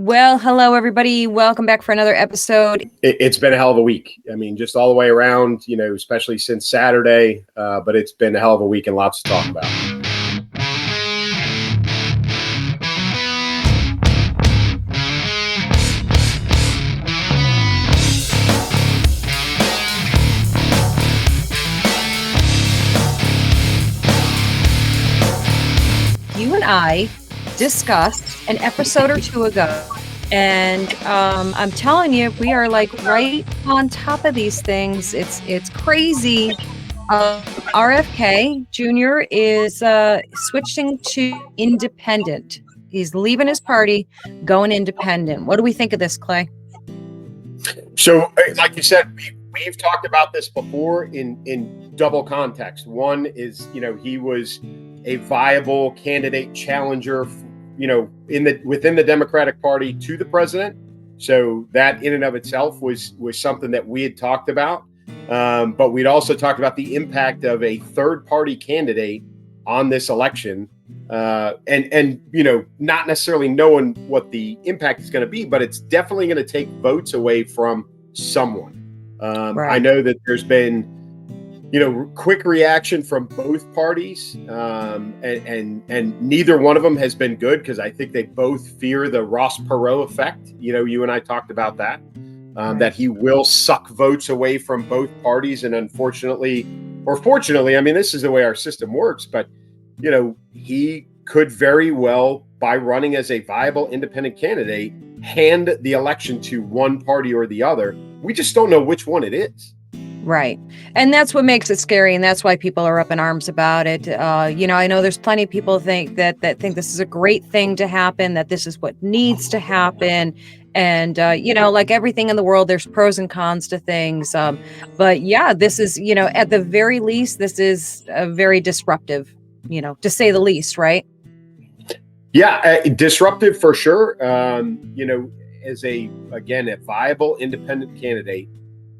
Well, hello, everybody. Welcome back for another episode. It's been a hell of a week. I mean, just all the way around, especially since Saturday. But it's been a hell of a week and lots to talk about. You and I discussed an episode or two ago, and I'm telling you, we are like right on top of these things. It's crazy. RFK Jr. is switching to independent. He's leaving his party, going independent. What do we think of this, Clay? So, like you said, we've talked about this before in double context. One is, he was a viable candidate challenger, within the Democratic Party to the president. So that in and of itself was something that we had talked about. But we'd also talked about the impact of a third party candidate on this election. And not necessarily knowing what the impact is going to be, but it's definitely going to take votes away from someone. Right. I know that there's been quick reaction from both parties, and neither one of them has been good, because I think they both fear the Ross Perot effect. You and I talked about that, that he will suck votes away from both parties. And unfortunately, or fortunately, I mean, this is the way our system works, but, he could very well, by running as a viable independent candidate, hand the election to one party or the other. We just don't know which one it is. Right. And that's what makes it scary. And that's why people are up in arms about it. I know there's plenty of people think that think this is a great thing to happen, that this is what needs to happen. And, like everything in the world, there's pros and cons to things. But yeah, this is, at the very least, this is very disruptive, to say the least, right? Yeah, disruptive for sure. As a viable independent candidate,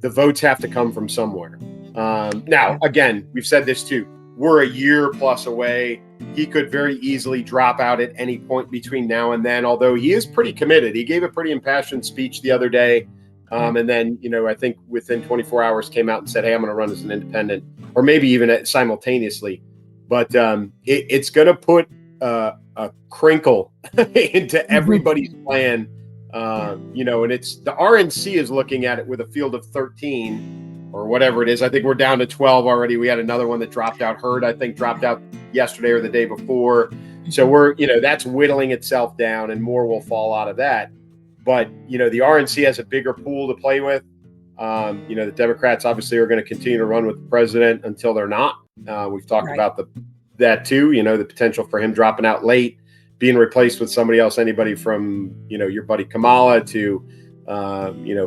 the votes have to come from somewhere. Now, again, we've said this too. We're a year plus away. He could very easily drop out at any point between now and then, although he is pretty committed. He gave a pretty impassioned speech the other day. And then, I think within 24 hours came out and said, hey, I'm going to run as an independent, or maybe even simultaneously. But it's going to put a crinkle into everybody's plan. And it's the RNC is looking at it with a field of 13 or whatever it is. I think we're down to 12 already. We had another one that dropped out. Hurd, I think, dropped out yesterday or the day before. So we're, that's whittling itself down, and more will fall out of that. But, the RNC has a bigger pool to play with. The Democrats obviously are going to continue to run with the president until they're not. We've talked about that too, the potential for him dropping out late, being replaced with somebody else, anybody from, your buddy Kamala to,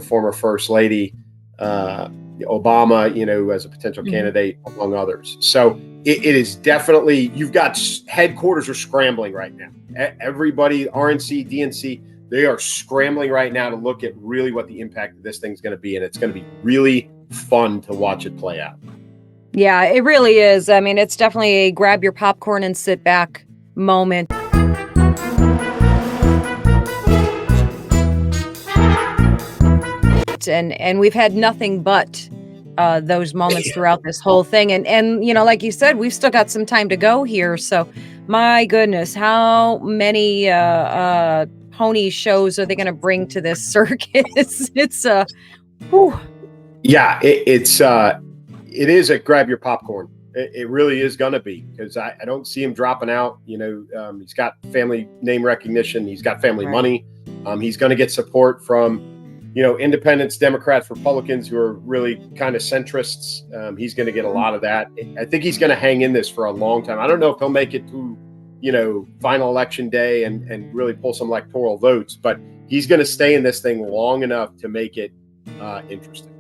former First Lady Obama, as a potential candidate, among others. So it is definitely, you've got headquarters are scrambling right now. Everybody, RNC, DNC, they are scrambling right now to look at really what the impact of this thing's going to be. And it's going to be really fun to watch it play out. Yeah, it really is. I mean, it's definitely a grab your popcorn and sit back moment. And we've had nothing but those moments throughout this whole thing. And like you said, we've still got some time to go here. So my goodness, how many pony shows are they going to bring to this circus? It's whew. Yeah, it is a grab your popcorn. It really is going to be, because I don't see him dropping out. He's got family name recognition. He's got family money. He's going to get support from, independents, Democrats, Republicans, who are really kind of centrists. He's going to get a lot of that. I think he's going to hang in this for a long time. I don't know if he'll make it to, final election day and really pull some electoral votes, but he's going to stay in this thing long enough to make it interesting.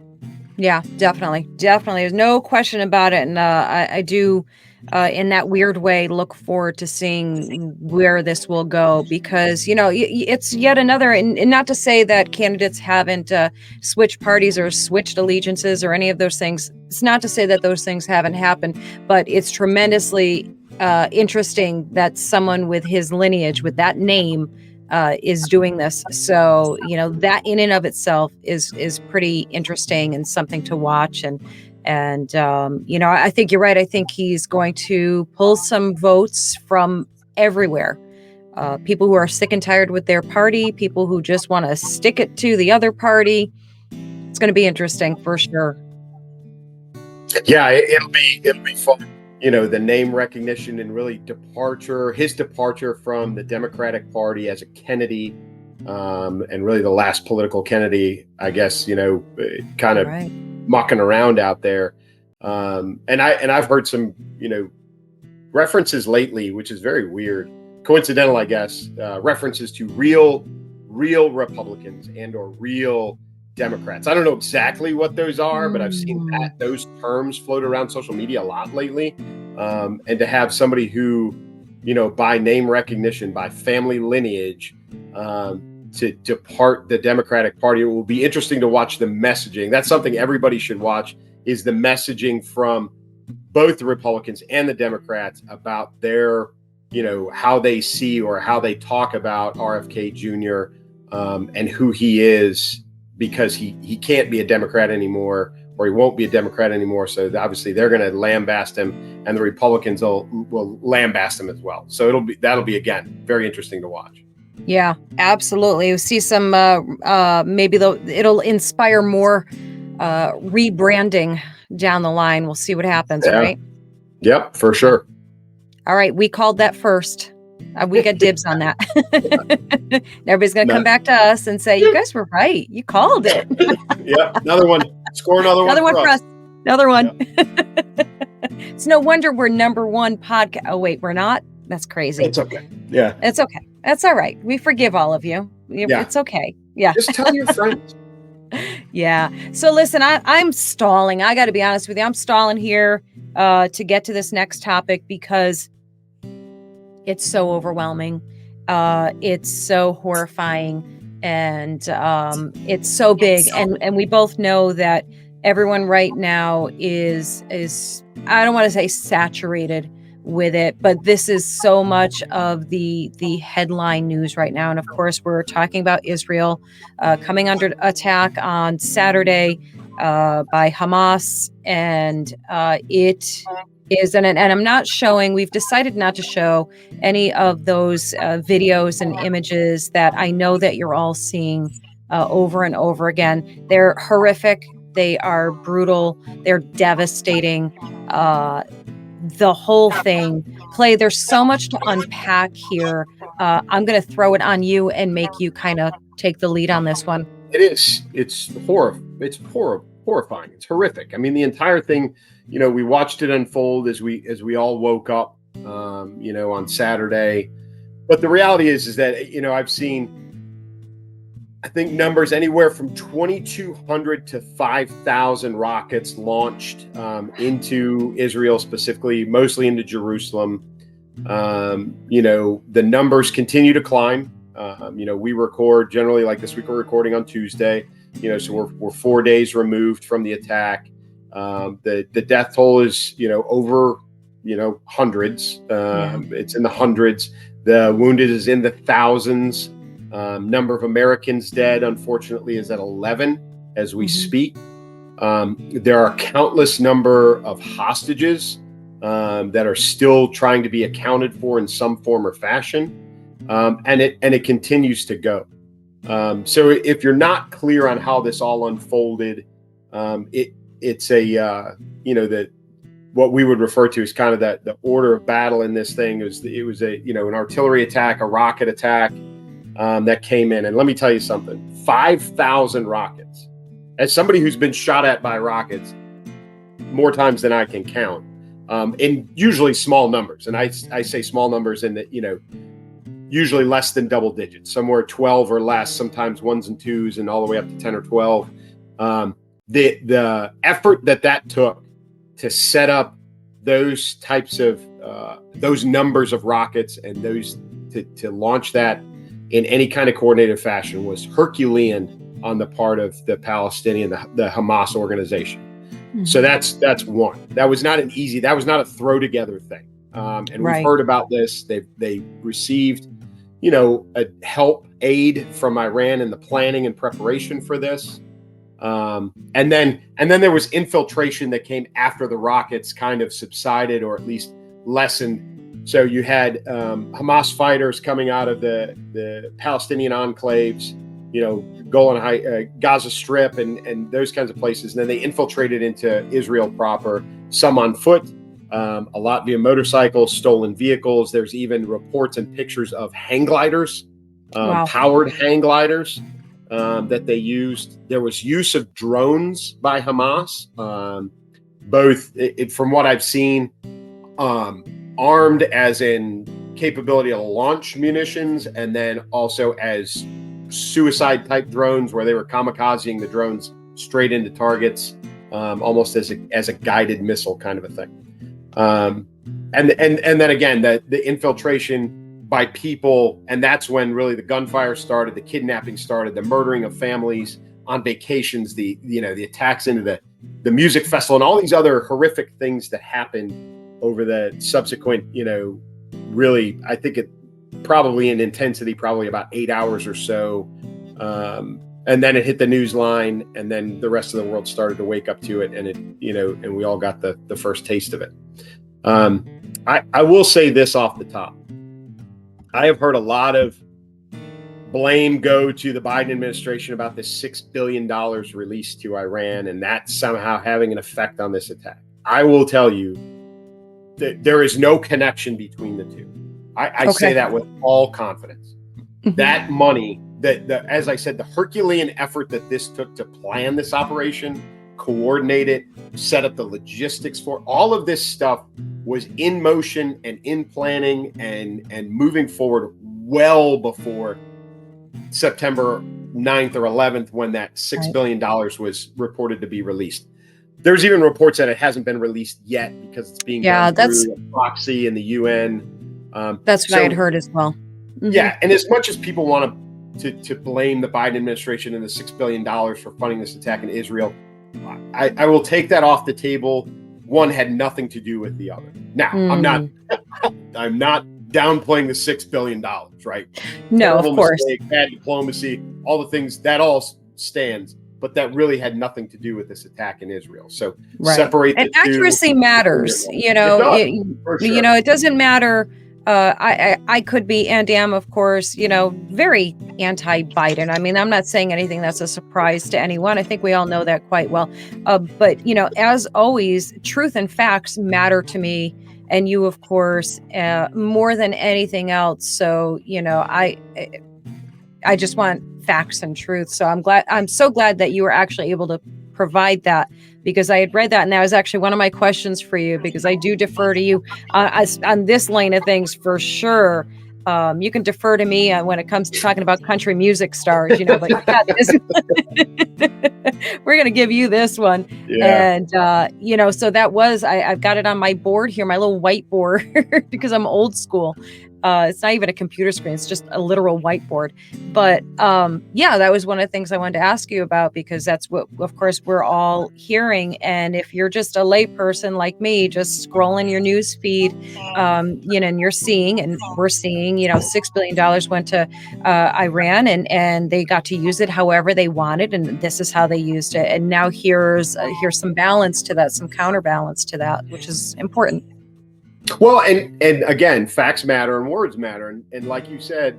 Yeah, definitely. There's no question about it. And I do, in that weird way, look forward to seeing where this will go, because, it's yet another, and not to say that candidates haven't switched parties or switched allegiances or any of those things. It's not to say that those things haven't happened, but it's tremendously interesting that someone with his lineage, with that name, is doing this. So, that in and of itself is pretty interesting and something to watch. And I think you're right. I think he's going to pull some votes from everywhere. People who are sick and tired with their party, people who just want to stick it to the other party. It's going to be interesting for sure. Yeah, it'll be fun. The name recognition and really his departure from the Democratic Party as a Kennedy, and really the last political Kennedy, I guess, kind of Right. mucking around out there. And I've heard some, references lately, which is very weird, coincidental, I guess, references to real Republicans and or real Democrats. I don't know exactly what those are, but I've seen those terms float around social media a lot lately. And to have somebody who, by name recognition, by family lineage, to depart the Democratic Party, it will be interesting to watch the messaging. That's something everybody should watch, is the messaging from both the Republicans and the Democrats about their, how they see or how they talk about RFK Jr. And who he is, because he can't be a Democrat anymore, or he won't be a Democrat anymore. So obviously they're going to lambast him, and the Republicans will lambast him as well. So that'll be again very interesting to watch. Yeah, absolutely. We'll see some maybe it'll inspire more rebranding down the line. We'll see what happens, right? Yep, for sure. All right, we called that first. We got dibs on that. Everybody's going to come back to us and say, you guys were right. You called it. Yeah, another one. Score another one for us. Another one. Yeah. It's no wonder we're number one podcast. Oh, wait, we're not? That's crazy. It's okay. Yeah. It's okay. That's all right. We forgive all of you. Yeah. It's okay. Yeah. Just tell your friends. Yeah. So listen, I'm stalling. I got to be honest with you. I'm stalling here to get to this next topic because it's so overwhelming. It's so horrifying, and it's so big. And we both know that everyone right now is I don't want to say saturated with it, but this is so much of the headline news right now. And of course, we're talking about Israel coming under attack on Saturday by Hamas, and it is, and I'm not showing, we've decided not to show any of those videos and images that I know that you're all seeing over and over again. They're horrific. They are brutal. They're devastating. The whole thing. Clay, there's so much to unpack here. I'm going to throw it on you and make you kind of take the lead on this one. It is. It's horrifying. It's horrific. I mean, the entire thing, we watched it unfold as we all woke up, on Saturday. But the reality is that, I've seen, I think, numbers anywhere from 2,200 to 5,000 rockets launched into Israel, specifically, mostly into Jerusalem. The numbers continue to climb. We record generally, like this week, we're recording on Tuesday. So we're 4 days removed from the attack. The death toll is, over, hundreds. It's in the hundreds. The wounded is in the thousands. Number of Americans dead, unfortunately, is at 11 as we speak. There are countless number of hostages that are still trying to be accounted for in some form or fashion, and it continues to go. So if you're not clear on how this all unfolded, it's that what we would refer to as kind of the order of battle in this thing. It was an artillery attack, a rocket attack. That came in. And let me tell you something, 5,000 rockets. As somebody who's been shot at by rockets more times than I can count, in usually small numbers. And I say small numbers in that, usually less than double digits, somewhere 12 or less, sometimes ones and twos, and all the way up to 10 or 12. The effort that took to set up those types of, those numbers of rockets and those to launch that in any kind of coordinated fashion was Herculean on the part of the Palestinian, the Hamas organization. Mm-hmm. So that's one. That was not a throw together thing. And we've heard about this. They received, help aid from Iran in the planning and preparation for this. And then there was infiltration that came after the rockets kind of subsided or at least lessened. So you had Hamas fighters coming out of the Palestinian enclaves, Gaza Strip and those kinds of places. And then they infiltrated into Israel proper, some on foot, a lot via motorcycles, stolen vehicles. There's even reports and pictures of hang gliders, Wow. powered hang gliders that they used. There was use of drones by Hamas, both from what I've seen, armed as in capability to launch munitions, and then also as suicide type drones where they were kamikazing the drones straight into targets, almost as a guided missile kind of a thing. And then again, the infiltration by people, and that's when really the gunfire started, the kidnapping started, the murdering of families on vacations, the attacks into the music festival, and all these other horrific things that happened over the subsequent, really, I think it probably in intensity, probably about 8 hours or so. And then it hit the news line, and then the rest of the world started to wake up to it, and and we all got the first taste of it. I will say this off the top. I have heard a lot of blame go to the Biden administration about this $6 billion released to Iran, and that somehow having an effect on this attack. I will tell you that there is no connection between the two. I say that with all confidence. Mm-hmm. That money, as I said, the Herculean effort that this took to plan this operation, coordinate it, set up the logistics for all of this stuff was in motion and in planning and moving forward well before September 9th or 11th, when that $6 billion was reported to be released. There's even reports that it hasn't been released yet because it's being done through proxy in the UN. That's what I had heard as well. Mm-hmm. Yeah, and as much as people want to blame the Biden administration and the $6 billion for funding this attack in Israel, I will take that off the table. One had nothing to do with the other. Now, I'm not downplaying the $6 billion, right? No, Terrible of course. mistake, bad diplomacy, all the things, that all stands. But that really had nothing to do with this attack in Israel. So separate the two. And accuracy matters. It doesn't matter. I could be and am, of course, very anti-Biden. I mean, I'm not saying anything that's a surprise to anyone. I think we all know that quite well. But as always, truth and facts matter to me, and you, of course, more than anything else. So, I just want facts and truth. So I'm so glad that you were actually able to provide that, because I had read that, and that was actually one of my questions for you, because I do defer to you on this lane of things for sure. You can defer to me when it comes to talking about country music stars, but we're going to give you this one. Yeah. And, so that was, I've got it on my board here, my little whiteboard, because I'm old school. It's not even a computer screen. It's just a literal whiteboard. But that was one of the things I wanted to ask you about, because that's what, of course, we're all hearing. And if you're just a layperson like me, just scrolling your news feed, and you're seeing, and we're seeing, $6 billion went to Iran, and they got to use it however they wanted. And this is how they used it. And now here's some balance to that, some counterbalance to that, which is important. Well, and again, facts matter and words matter. And like you said,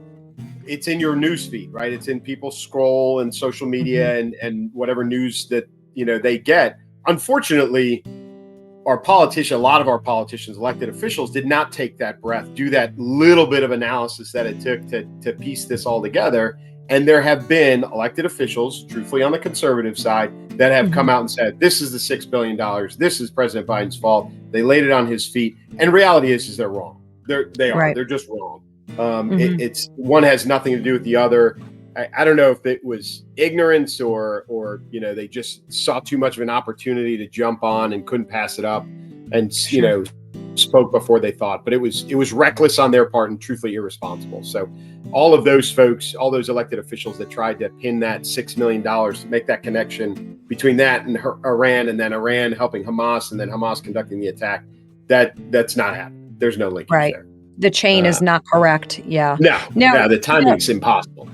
it's in your news feed, right? It's in people's scroll and social media and whatever news that, they get. Unfortunately, a lot of our politicians, elected officials, did not take that breath, do that little bit of analysis that it took to piece this all together. And there have been elected officials, truthfully on the conservative side, that have come out and said, this is the $6 billion. This is President Biden's fault. They laid it on his feet. And reality is they're wrong. They are. Right. They're just wrong. It's one has nothing to do with the other. I don't know if it was ignorance or they just saw too much of an opportunity to jump on and couldn't pass it up, and spoke before they thought. But it was reckless on their part and truthfully irresponsible. So all of those folks, all those elected officials that tried to pin that $6 million, make that connection between that and Iran, and then Iran helping Hamas, and then Hamas conducting the attack, that's not happening. There's no linkage there. The chain is not correct. Yeah. No, Now, the timing's impossible.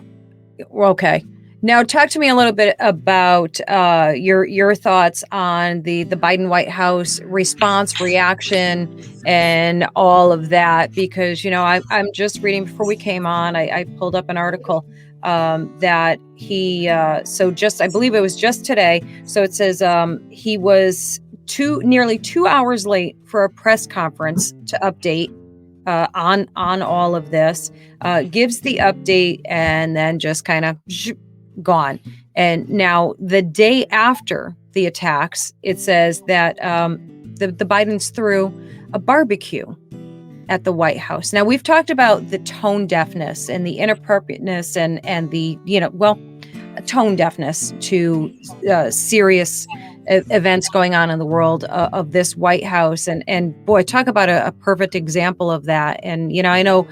okay. Now, talk to me a little bit about your thoughts on the Biden White House response, reaction, and all of that. Because I'm just reading before we came on. I pulled up an article that he I believe it was just today. So it says he was nearly 2 hours late for a press conference to update on all of this. Gives the update and then just kind of gone. And now the day after the attacks, it says that the Bidens threw a barbecue at the White House. Now, we've talked about the tone deafness and the inappropriateness and the, tone deafness to serious events going on in the world of this White House. And boy, talk about a perfect example of that. And, I know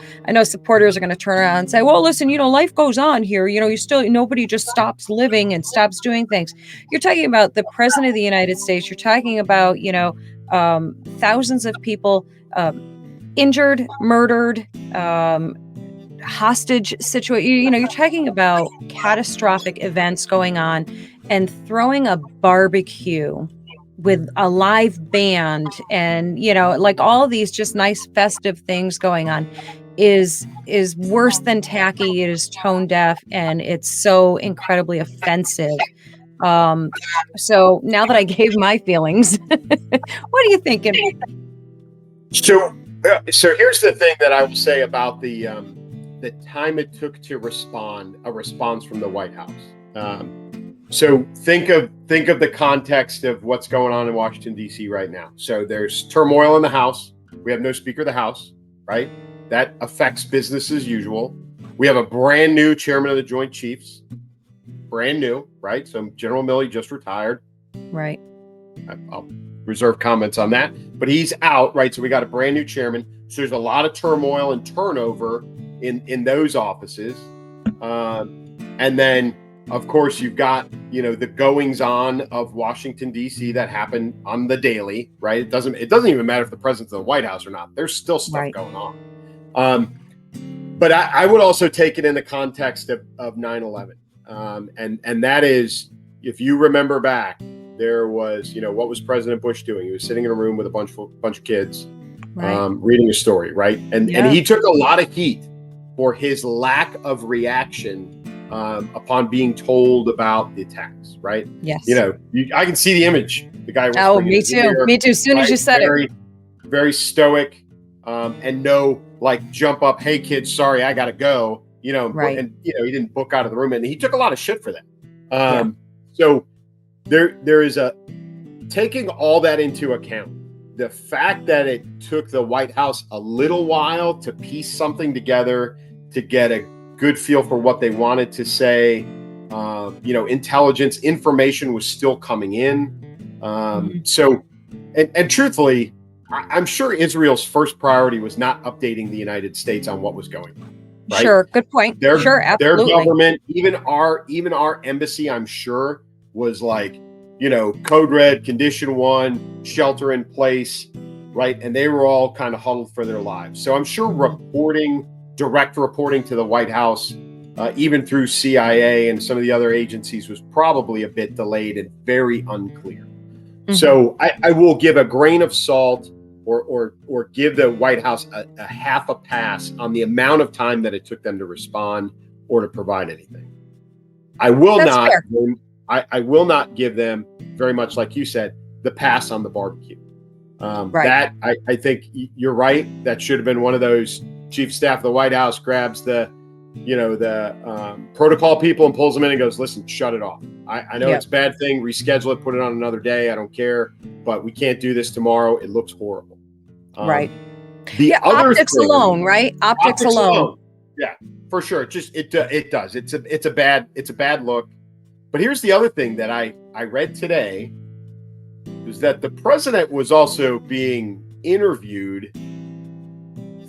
supporters are going to turn around and say, well, listen, life goes on here. Nobody just stops living and stops doing things. You're talking about the president of the United States. You're talking about, thousands of people injured, murdered, hostage situation. You're talking about catastrophic events going on, and throwing a barbecue with a live band and like all these just nice festive things going on is worse than tacky. It is tone deaf, and it's so incredibly offensive. So now that I gave my feelings, what are you thinking? So here's the thing that I will say about the time it took to a response from the White House. So think of the context of what's going on in Washington, D.C. right now. So there's turmoil in the House. We have no Speaker of the House, right? That affects business as usual. We have a brand new chairman of the Joint Chiefs. Brand new, right? So General Milley just retired. Right. I'll reserve comments on that. But he's out, right? So we got a brand new chairman. So there's a lot of turmoil and turnover in those offices. And then, of course, you've got, the goings on of Washington, D.C. that happen on the daily, right? It doesn't even matter if the president's in the White House or not. There's still stuff going on. But I would also take it in the context of 9/11. And that is, if you remember back, there was, what was President Bush doing? He was sitting in a room with a bunch of kids, reading a story, right? And he took a lot of heat for his lack of reaction upon being told about the attacks, right? Yes. I can see the image. The guy. Oh, me too. Me too. As soon as you said it. Very stoic, and no jump up. Hey kids, sorry, I gotta go. Right. And he didn't book out of the room, and he took a lot of shit for that. So there is taking all that into account. The fact that it took the White House a little while to piece something together, to get a good feel for what they wanted to say. Intelligence, information was still coming in. So, and truthfully, I'm sure Israel's first priority was not updating the United States on what was going on. Right? Sure, good point. Sure, absolutely. Their government, even our embassy, I'm sure, was code red, condition 1, shelter in place, right? And they were all kind of huddled for their lives. So I'm sure direct reporting to the White House, even through CIA and some of the other agencies, was probably a bit delayed and very unclear. So I will give a grain of salt or give the White House a half a pass on the amount of time that it took them to respond or to provide anything. I will not give them, very much like you said, the pass on the barbecue. That I think you're right. That should have been one of those. Chief of Staff of the White House grabs the protocol people and pulls them in and goes, listen, shut it off. I know it's a bad thing. Reschedule it, put it on another day. I don't care, but we can't do this tomorrow. It looks horrible. Right. The other optics thing, alone, right? Optics alone. Yeah, for sure. It does. It's a bad look. But here's the other thing that I read today is that the president was also being interviewed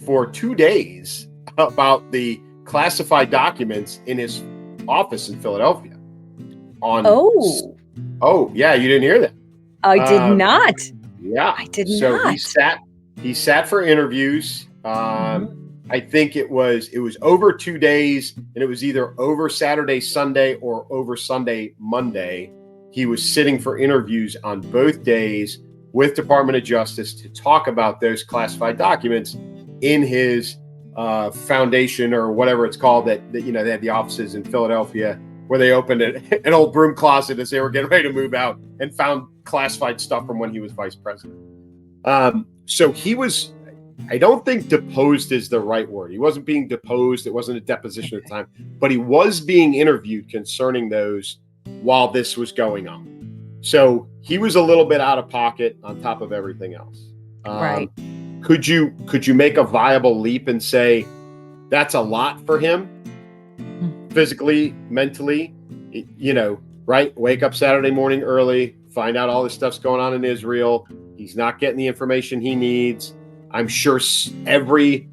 for 2 days about the classified documents in his office in Philadelphia. Oh, yeah, you didn't hear that? I did not. Yeah, I did so not. He sat for interviews, Mhm. I think it was over 2 days, and it was either over Saturday, Sunday, or over Sunday, Monday. He was sitting for interviews on both days with Department of Justice to talk about those classified documents in his foundation or whatever it's called. That they had the offices in Philadelphia where they opened an old broom closet as they were getting ready to move out and found classified stuff from when he was vice president. So he was, I don't think deposed is the right word. He wasn't being deposed. It wasn't a deposition at the time, but he was being interviewed concerning those while this was going on. So he was a little bit out of pocket on top of everything else. Right. Could you make a viable leap and say that's a lot for him physically, mentally, right? Wake up Saturday morning early, find out all this stuff's going on in Israel. He's not getting the information he needs. I'm sure every,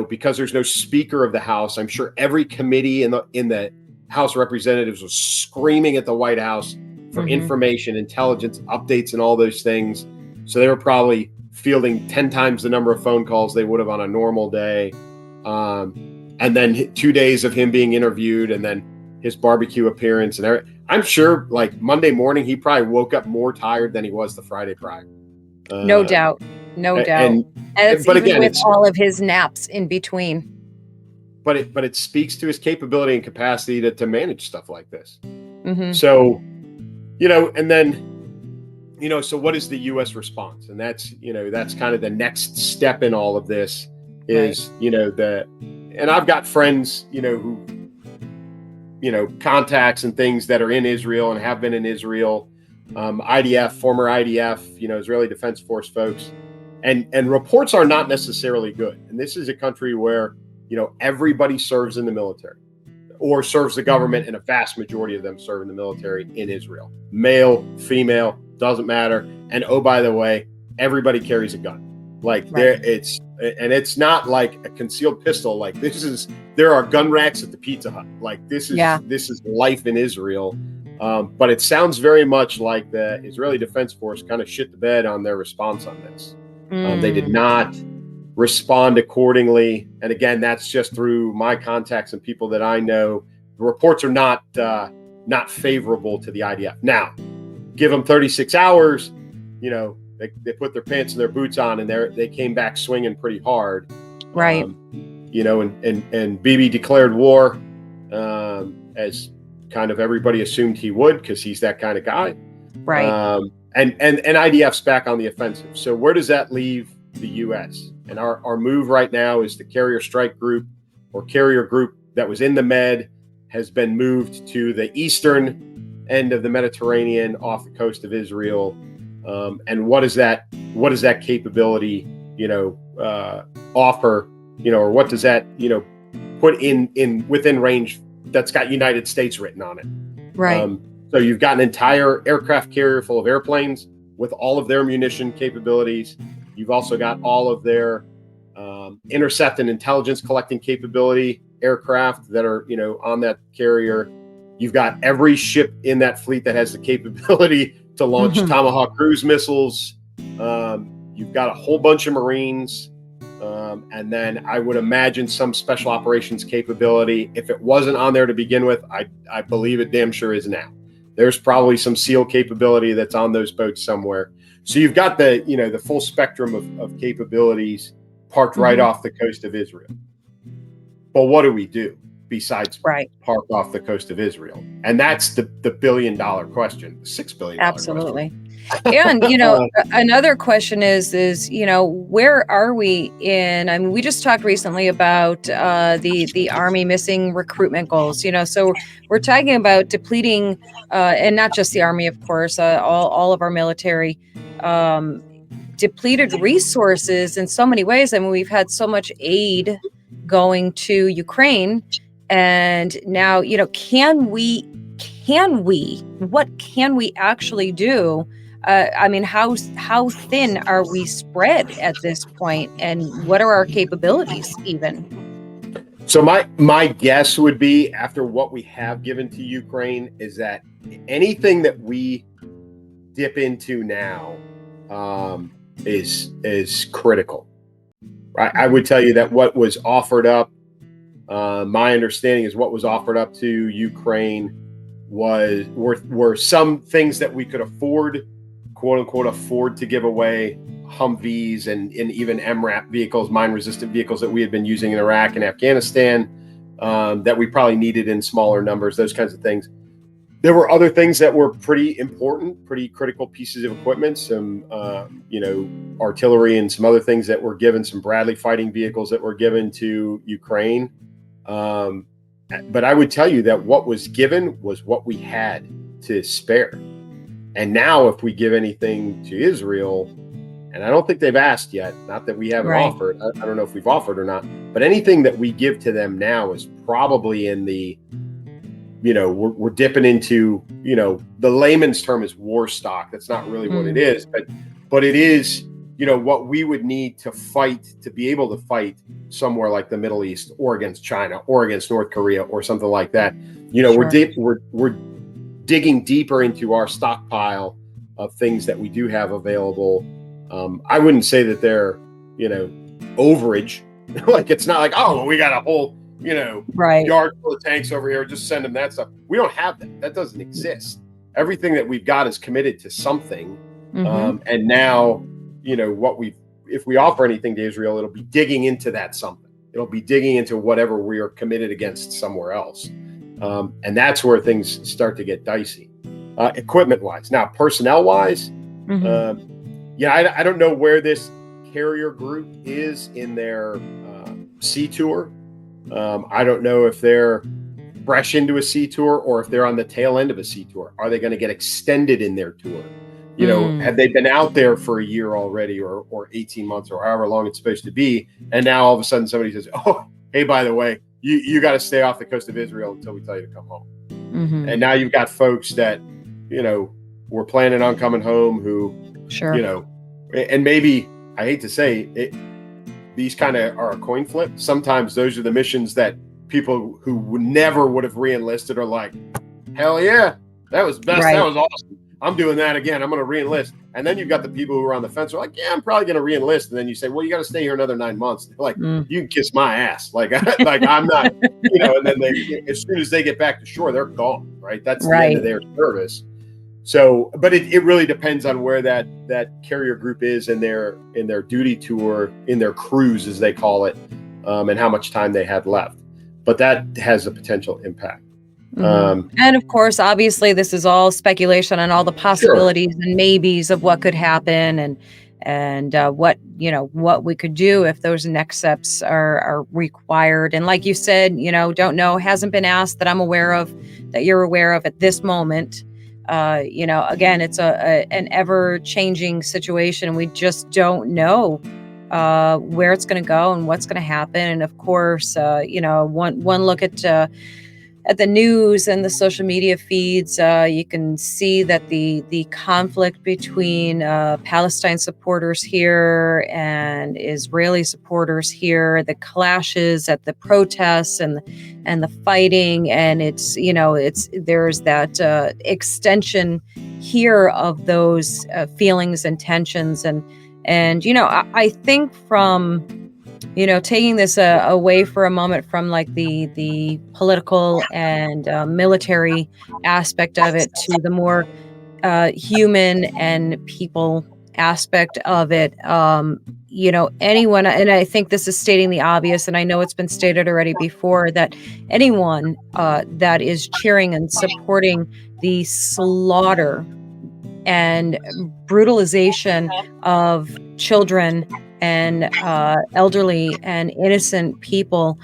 because there's no Speaker of the House, I'm sure every committee in the House of Representatives was screaming at the White House for information, intelligence, updates, and all those things. So they were probably fielding 10 times the number of phone calls they would have on a normal day. And then 2 days of him being interviewed, and then his barbecue appearance, and everything. I'm sure, like Monday morning, he probably woke up more tired than he was the Friday prior. No doubt. No doubt. And it's but even again, with all of his naps in between. But it speaks to his capability and capacity to manage stuff like this. So, and then, so what is the U.S. response? And that's kind of the next step in all of this is, right. And I've got friends, who, contacts and things that are in Israel and have been in Israel, IDF, former IDF, Israeli Defense Force folks, and reports are not necessarily good. And this is a country where, everybody serves in the military or serves the government, and a vast majority of them serve in the military in Israel. Male, female, doesn't matter. And oh, by the way, everybody carries a gun. Like right. It's not like a concealed pistol. Like there are gun racks at the Pizza Hut. Like this is life in Israel. But it sounds very much like the Israeli Defense Force kind of shit the bed on their response on this. They did not respond accordingly. And again, that's just through my contacts and people that I know. The reports are not favorable to the IDF. Now, give them 36 hours, they put their pants and their boots on, and they came back swinging pretty hard. Right. And Bibi declared war, as kind of everybody assumed he would, because he's that kind of guy. Right. And IDF's back on the offensive. So where does that leave the U.S.? And our move right now is the carrier strike group or carrier group that was in the Med has been moved to the eastern end of the Mediterranean off the coast of Israel. And what does that capability, offer, or what does that, put in within range that's got United States written on it? Right. So you've got an entire aircraft carrier full of airplanes with all of their munition capabilities. You've also got all of their intercept and intelligence collecting capability aircraft that are, on that carrier. You've got every ship in that fleet that has the capability to launch Tomahawk cruise missiles. You've got a whole bunch of Marines. And then I would imagine some special operations capability. If it wasn't on there to begin with, I believe it damn sure is now. There's probably some SEAL capability that's on those boats somewhere. So you've got the full spectrum of capabilities parked right off the coast of Israel. But what do we do besides park off the coast of Israel? And that's the $1 billion question, the $6 billion Absolutely. question. And, another question is, where are we in, I mean, we just talked recently about the Army missing recruitment goals, so we're talking about depleting, and not just the Army, of course, all of our military, depleted resources in so many ways. I mean, we've had so much aid going to Ukraine, and now, what can we actually do? I mean, how thin are we spread at this point, and what are our capabilities even? So my guess would be, after what we have given to Ukraine, is that anything that we dip into now is critical. I would tell you that what was offered up, my understanding is what was offered up to Ukraine were some things that we could afford, quote unquote, afford to give away. Humvees and even MRAP vehicles, mine-resistant vehicles that we had been using in Iraq and Afghanistan, that we probably needed in smaller numbers, those kinds of things. There were other things that were pretty important, pretty critical pieces of equipment, some, artillery and some other things that were given, some Bradley fighting vehicles that were given to Ukraine. But I would tell you that what was given was what we had to spare. And now if we give anything to Israel, and I don't think they've asked yet, not that we haven't offered, I don't know if we've offered or not, but anything that we give to them now is probably in the, we're dipping into, the layman's term is war stock. That's not really what it is, but it is, what we would need to fight, to be able to fight somewhere like the Middle East or against China or against North Korea or something like that. We're digging deeper into our stockpile of things that we do have available. I wouldn't say that they're, overage. Like, it's not like, oh, well, we got a whole, yard full of tanks over here. Just send them that stuff. We don't have that. That doesn't exist. Everything that we've got is committed to something. And now, if we offer anything to Israel, it'll be digging into that something. It'll be digging into whatever we are committed against somewhere else. And that's where things start to get dicey, equipment wise. Now, personnel wise, I don't know where this carrier group is in their sea tour. I don't know if they're fresh into a sea tour or if they're on the tail end of a sea tour. Are they going to get extended in their tour? Have they been out there for a year already or 18 months or however long it's supposed to be? And now all of a sudden somebody says, oh, hey, by the way, you got to stay off the coast of Israel until we tell you to come home. And now you've got folks that, were planning on coming home who, and maybe, I hate to say it, these kind of are a coin flip. Sometimes those are the missions that people who never would have re-enlisted are like, hell yeah, that was best. That was awesome. I'm doing that again. I'm going to re-enlist. And then you've got the people who are on the fence who are like, yeah, I'm probably going to re-enlist. And then you say, well, you got to stay here another 9 months. They're like, you can kiss my ass. Like I'm not, and then as soon as they get back to shore, they're gone. Right. That's the end of their service. So, but it really depends on where that carrier group is in their duty tour, in their cruise, as they call it, and how much time they had left. But that has a potential impact. And of course, obviously, this is all speculation on all the possibilities and maybes of what could happen and what we could do if those next steps are required. And like you said, don't know, hasn't been asked that I'm aware of, that you're aware of at this moment. Again, it's an ever-changing situation. We just don't know where it's going to go and what's going to happen. And of course, one look at the news and the social media feeds, you can see that the conflict between Palestine supporters here and Israeli supporters here, the clashes at the protests and the fighting, and it's there's that extension here of those feelings and tensions, and I think from taking this away for a moment from like the political and military aspect of it to the more human and people aspect of it, anyone, and I think this is stating the obvious, and I know it's been stated already before, that anyone that is cheering and supporting the slaughter and brutalization of children and elderly and innocent people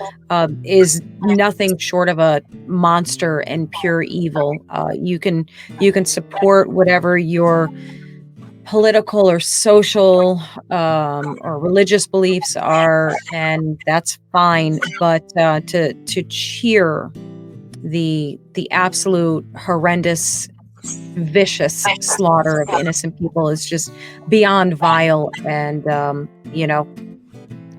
is nothing short of a monster and pure evil. You can support whatever your political or social or religious beliefs are, and that's fine. But to cheer the absolute horrendous, vicious slaughter of innocent people is just beyond vile. And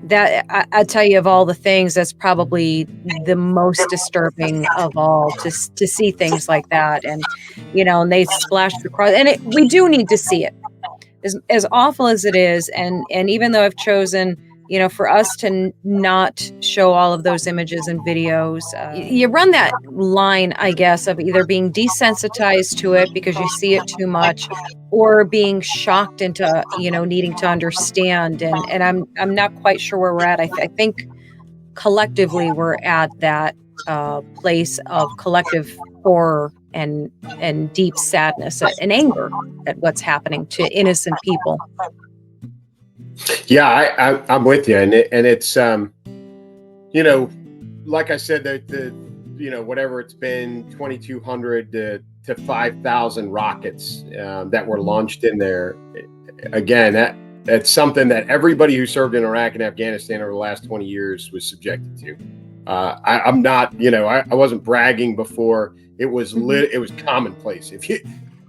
that I tell you, of all the things, that's probably the most disturbing of all, to see things like that. And and they splashed across, and we do need to see it, as awful as it is. And even though I've chosen for us to not show all of those images and videos, you run that line, I guess, of either being desensitized to it because you see it too much, or being shocked into, needing to understand. And I'm not quite sure where we're at. I think collectively we're at that place of collective horror and deep sadness and anger at what's happening to innocent people. Yeah, I'm with you, and it's like I said, the whatever it's been, 2,200 to 5,000 rockets that were launched in there. Again, that's something that everybody who served in Iraq and Afghanistan over the last 20 years was subjected to. I'm not, I wasn't bragging before. It was it was commonplace.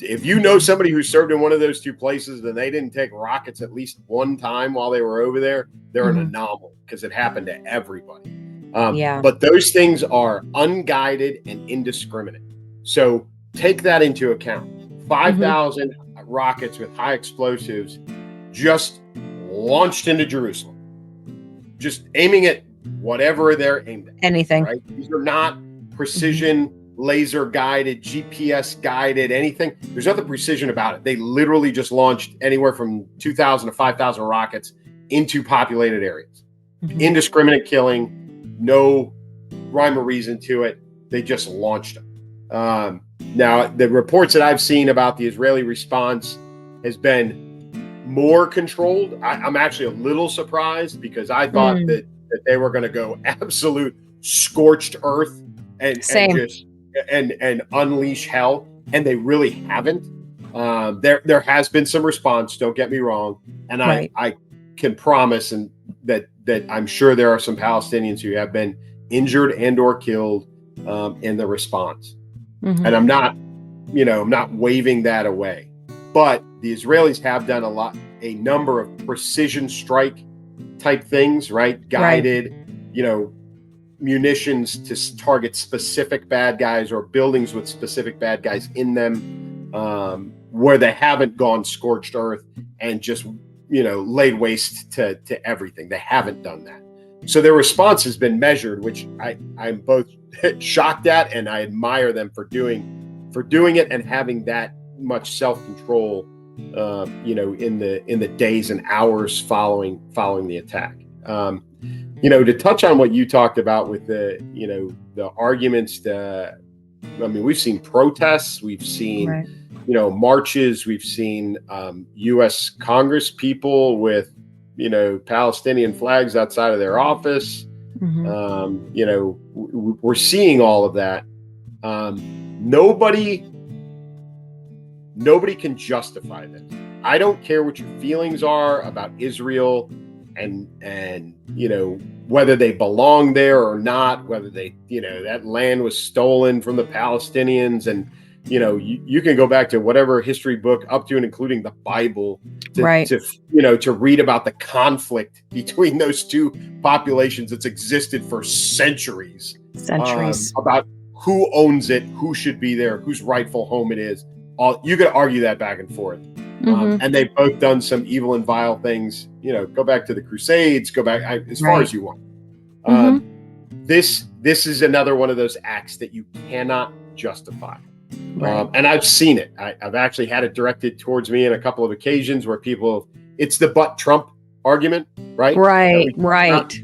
If you know somebody who served in one of those two places and they didn't take rockets at least one time while they were over there, they're an anomaly, because it happened to everybody. But those things are unguided and indiscriminate. So take that into account. 5,000 rockets with high explosives just launched into Jerusalem, just aiming at whatever they're aimed at. Anything. Right? These are not precision, laser guided, GPS guided, anything. There's nothing precision about it. They literally just launched anywhere from 2,000 to 5,000 rockets into populated areas. Indiscriminate killing, no rhyme or reason to it. They just launched them. Now, the reports that I've seen about the Israeli response has been more controlled. I'm actually a little surprised, because I thought that they were going to go absolute scorched earth and just unleash hell, and they really haven't. There has been some response, don't get me wrong, and I can promise that I'm sure there are some Palestinians who have been injured and or killed in the response. And I'm not waving that away. But the Israelis have done a number of precision strike type things, right? Guided, munitions to target specific bad guys, or buildings with specific bad guys in them, where they haven't gone scorched earth and just, laid waste to everything. They haven't done that. So their response has been measured, which I'm both shocked at, and I admire them for doing it and having that much self-control, in the days and hours following the attack. To touch on what you talked about with the arguments, we've seen protests, we've seen, marches, we've seen U.S. Congress people with, Palestinian flags outside of their office. We're seeing all of that. Nobody can justify this. I don't care what your feelings are about Israel and whether they belong there or not, whether they, that land was stolen from the Palestinians, and you can go back to whatever history book up to and including the Bible to read about the conflict between those two populations that's existed for centuries. About who owns it, who should be there, whose rightful home it is. You could argue that back and forth. And they've both done some evil and vile things. Go back to the Crusades, go back as far as you want. This is another one of those acts that you cannot justify. And I've seen it. I've actually had it directed towards me on a couple of occasions where it's the but Trump argument, right? Right.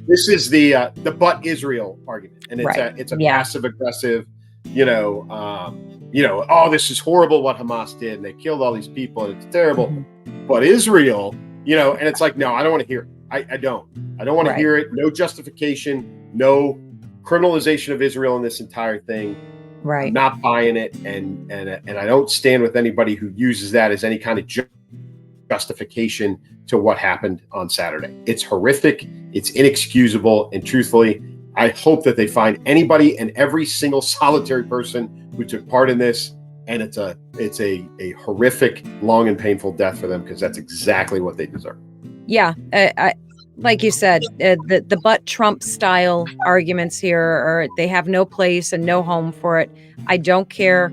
This is the but Israel argument, and it's a passive aggressive, this is horrible what Hamas did, and they killed all these people, and it's terrible. But Israel, and it's like, no, I don't want to hear it. I don't want to hear it. No justification, no criminalization of Israel in this entire thing. I'm not buying it, and I don't stand with anybody who uses that as any kind of justification to what happened on Saturday. It's horrific, it's inexcusable, and truthfully, I hope that they find anybody and every single solitary person who took part in this, and it's a horrific, long and painful death for them, because that's exactly what they deserve. Yeah, like you said, the but Trump style arguments here they have no place and no home for it. I don't care.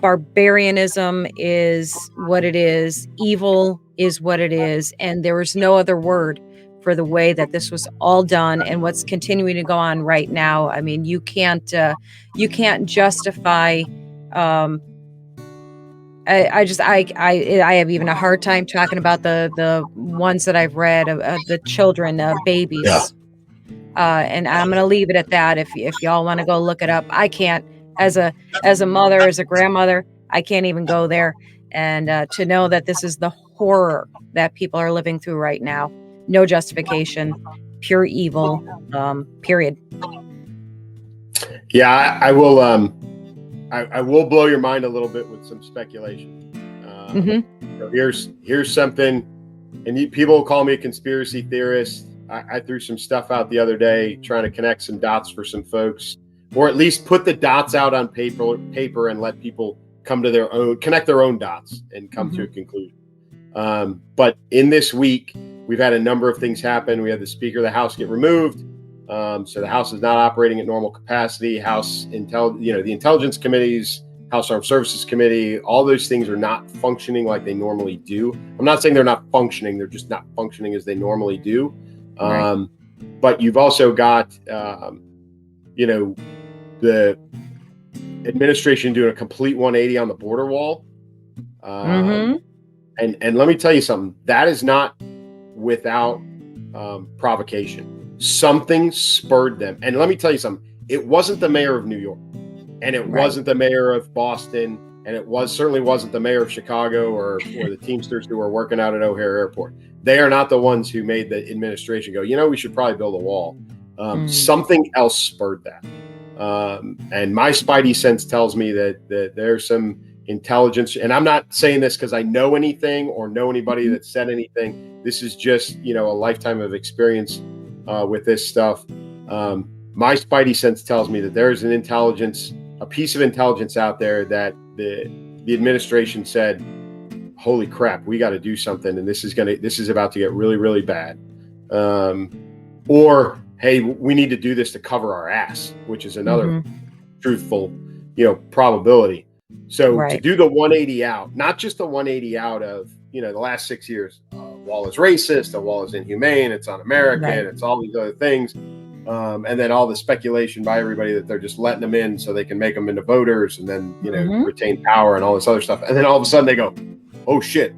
Barbarianism is what it is. Evil is what it is, and there is no other word for the way that this was all done and what's continuing to go on right now. I mean, you can't justify. I have even a hard time talking about the ones that I've read of the children, Yeah. babies. And I'm going to leave it at that. If y'all want to go look it up, I can't, as a mother, as a grandmother, I can't even go there. And to know that this is the horror that people are living through right now, no justification, pure evil, period. Yeah, I will. I will blow your mind a little bit with some speculation. So here's something, and people call me a conspiracy theorist. I threw some stuff out the other day trying to connect some dots for some folks, or at least put the dots out on paper and let people come to their own, connect their own dots and come to a conclusion. But in this week, we've had a number of things happen. We had the Speaker of the House get removed. So the House is not operating at normal capacity. The intelligence committees, House Armed Services Committee, all those things are not functioning like they normally do. I'm not saying they're not functioning; they're just not functioning as they normally do. Right. But you've also got, the administration doing a complete 180 on the border wall. And let me tell you something. That is not without provocation. Something spurred them. And let me tell you something. It wasn't the mayor of New York, and it wasn't the mayor of Boston, and it certainly wasn't the mayor of Chicago or the Teamsters who were working out at O'Hare Airport. They are not the ones who made the administration go, we should probably build a wall. Something else spurred that. And my spidey sense tells me that there's some intelligence, and I'm not saying this because I know anything or know anybody that said anything. This is just, a lifetime of experience with this stuff. My spidey sense tells me that there's a piece of intelligence out there that the administration said, holy crap, we got to do something. And this is about to get really, really bad. Or, hey, we need to do this to cover our ass, which is another truthful, probability. So to do the 180 out, not just the 180 out of, the last 6 years, wall is racist, the wall is inhumane, it's un-American, it's all these other things. And then all the speculation by everybody that they're just letting them in so they can make them into voters and then, retain power and all this other stuff. And then all of a sudden they go, oh shit,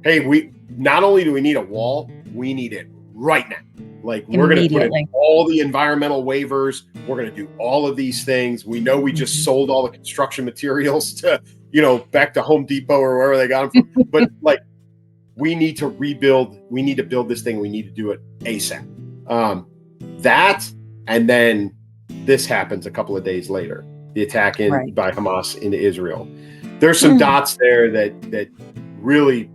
hey, we not only do we need a wall, we need it right now. Like, we're going to put in all the environmental waivers. We're going to do all of these things. We know we just sold all the construction materials to, back to Home Depot or wherever they got them from. But like, we need to rebuild. We need to build this thing. We need to do it ASAP. And then this happens a couple of days later, the attack by Hamas into Israel. There's some dots there that really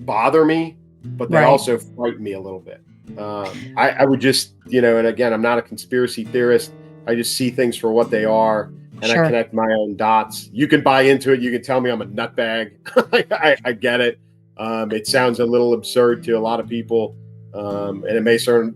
bother me, but they also frighten me a little bit. I would just, and again, I'm not a conspiracy theorist. I just see things for what they are, and I connect my own dots. You can buy into it. You can tell me I'm a nutbag. I get it. It sounds a little absurd to a lot of people. And it may sound